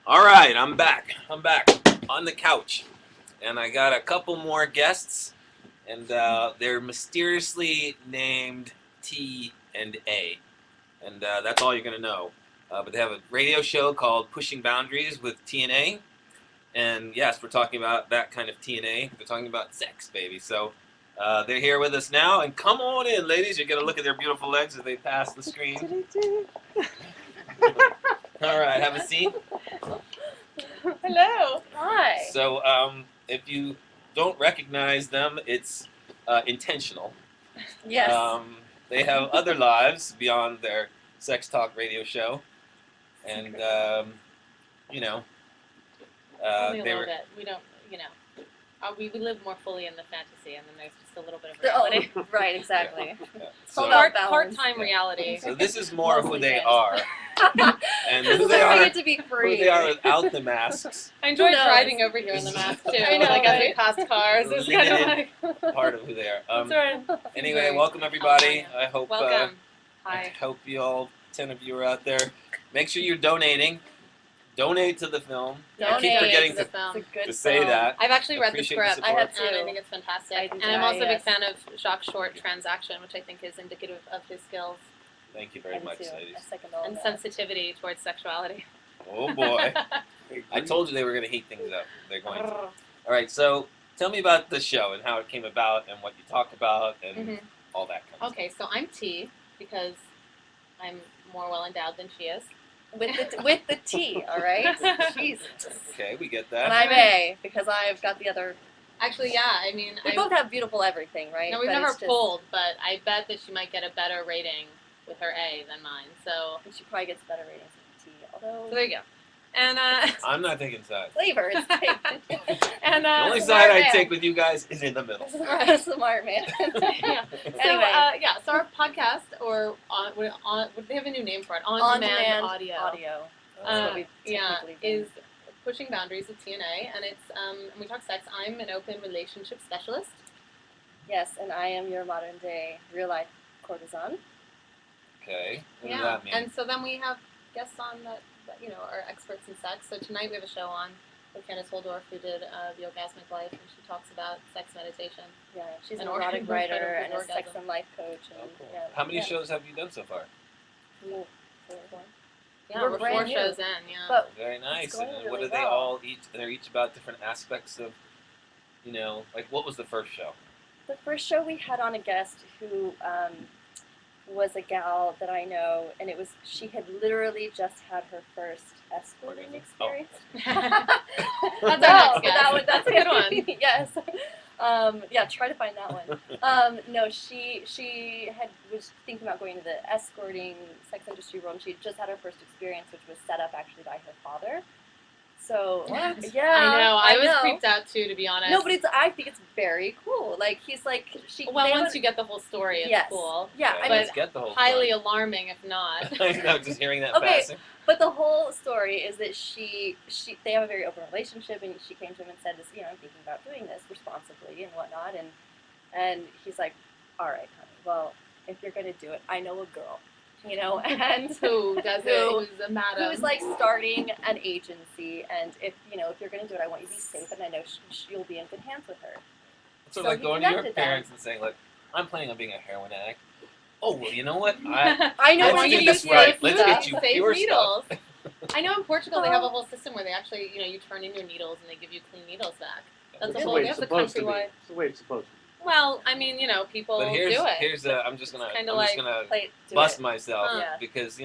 All right, I'm back. I'm back on the couch, and I got a couple more guests, and they're mysteriously named T and A, and that's all you're gonna know. But they have a radio show called Pushing Boundaries with T and A, and yes, we're talking about that kind of T and A. We're talking about sex, baby. So they're here with us now, and come on in, ladies. You're gonna look at their beautiful legs as they pass the screen. All right, have a seat. Hello. Hi. So, if you don't recognize them, it's intentional. Yes. They have other lives beyond their sex talk radio show, and you know, Only a they little were. bit. We don't, we live more fully in the fantasy, and then there's just a little bit of reality. Oh, right, exactly. Yeah. all So, about balance. Part-time reality. so this is more who Mostly they yes. are, and who This is they why we are, get to be who free. they are without the masks. I enjoyed knows? driving over here in the mask too. I know, like as we right? passed cars, it was kind of like. Part of who they are. That's right. Anyway, Very welcome everybody. California. I hope. Welcome. I Hi. hope you all 10 of you are out there. Make sure you're donating. Donate to the film. I keep Donate forgetting to the to, film. It's a good to say film. that. I've actually read the Appreciate the script. support. I have too. And I think it's fantastic. I And I'm also a big yes. fan of Jacques' short Transaction, which I think is indicative of his skills Thank you I very do much, too. ladies. I second all and that. sensitivity towards sexuality. Oh boy. I told you they were going to heat things up. They're going to. All right, so tell me about the show and how it came about and what you talk about and Mhm. all that kind of Okay, so I'm T because I'm more well endowed than she is. with the T, all right? Jesus. stuff. Okay, we get And that. I'm A because I've got the other. Actually, yeah, I mean, We both have beautiful everything, right? no, we've But never it's just- polled, but I bet that she might get a better rating with her A than mine. So She probably gets better ratings with the T, although there you go. And I'm not taking sides. flavor is and The only smart side I man. take with you guys is in the middle. smart man. Yeah. So Anyway. so our podcast or on they have a new name for it, on demand audio. That's what we Yeah, technically do. is pushing boundaries with TNA, and it's and we talk sex. I'm an open relationship specialist. Yes, and I am your modern day real life courtesan. Okay, what does Yeah, that mean? and so then we have guests on that are experts in sex. So tonight we have a show on with Candace Holdorf, who did The Orgasmic Life, and she talks about sex meditation. Yeah, she's An an erotic writer orgasm. and a sex and life coach. Oh, And, cool. yeah, How many yeah. shows have you done so far? Four. Yeah, We're we're brand 4 new. shows in. Yeah. But Very nice. going And what really are they well. all each? They're each about different aspects of, like what was the first show? the first show we had on a guest who was a gal that I know, and she had literally just had her first escorting experience. That's our No, next guest. that's a good one. Yes. Yeah, try to find that one. No, she was thinking about going to the escorting sex industry world. And she had just had her first experience, which was set up actually by her father. So What? yeah, I was know. creeped out too, to be honest. No, but I think it's very cool. Like he's like well, they once would- you get the whole story, it's Yes. cool. Yeah, I Okay, mean, let's get the whole Highly story. alarming if not. I know, just hearing that Okay. passing. but the whole story is that they have a very open relationship, and she came to him and said, I'm thinking about doing this responsibly and whatnot, and he's like, all right, honey, well, if you're gonna do it, I know a girl, and Who does it? Who's a madam? who's like starting an agency, and if you're gonna do it, I want you to be safe, and I know you'll be in good hands with her. So So like he going to your connected them. parents and saying, like, I'm planning on being a heroin addict. Oh, well, you know what? I I know Let's where do you this use right. safe Let's stuff. get you Safe pure needles. stuff. I know in Portugal they have a whole system where they actually, you turn in your needles and they give you clean needles back. That's It's a the whole. way That's it's a supposed to be. countrywide. It's the way it's supposed to be. Well, I mean, people But here's do it. I'm just gonna kinda Do bust it. myself Yeah. because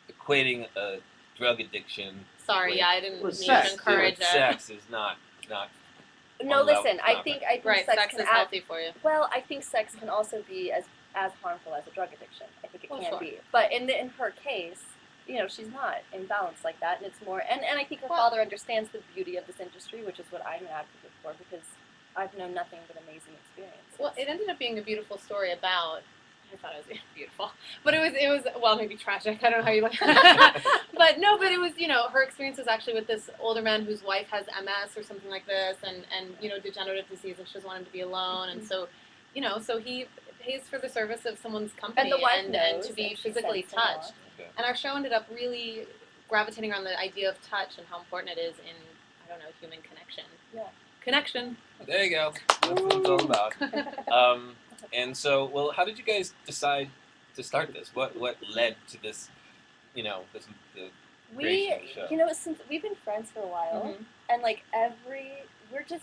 equating a drug addiction Sorry, yeah, I didn't With mean sex, to encourage with it. sex is not No, on level. listen. I think Right, sex sex can is add. healthy for you. Well, I think sex can also be as harmful as a drug addiction. I think it Well, can sure. be. But in her case, she's not imbalanced like that, and it's more. And I think her Well- father understands the beauty of this industry, which is what I'm an advocate for, because I've known nothing but amazing experiences. Well, it ended up being a beautiful story about. I thought it was beautiful, but it was well, maybe tragic. I don't know how you look. But no, but it was her experience was actually with this older man whose wife has MS or something like this, and degenerative disease, and she doesn't want him to be alone, and so so he pays for the service of someone's company And the wife and knows, to be and she physically sends him on. touched. Okay. And our show ended up really gravitating around the idea of touch and how important it is in, I don't know, human connection. Yeah. Connection. There you go. That's what it's all about. And so, well, how did you guys decide to start this? What led to this? You know, this the We, creation of the show. you know, since we've been friends for a while, Mhm. and like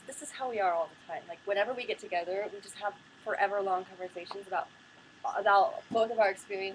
this is how we are all the time. Like whenever we get together, we just have forever long conversations about both of our experiences